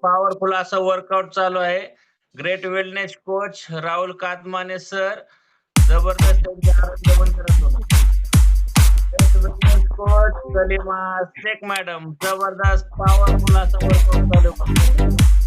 Powerful असं workout चालू आहे. Great wellness coach Rahul Kadamane sir जबरदस्त त्यांचे आरोग्य मंदिरात होते. Great wellness coach Salima Shaikh madam जबरदस्त पॉवरफुल असं वर्कआउट चालू आहे.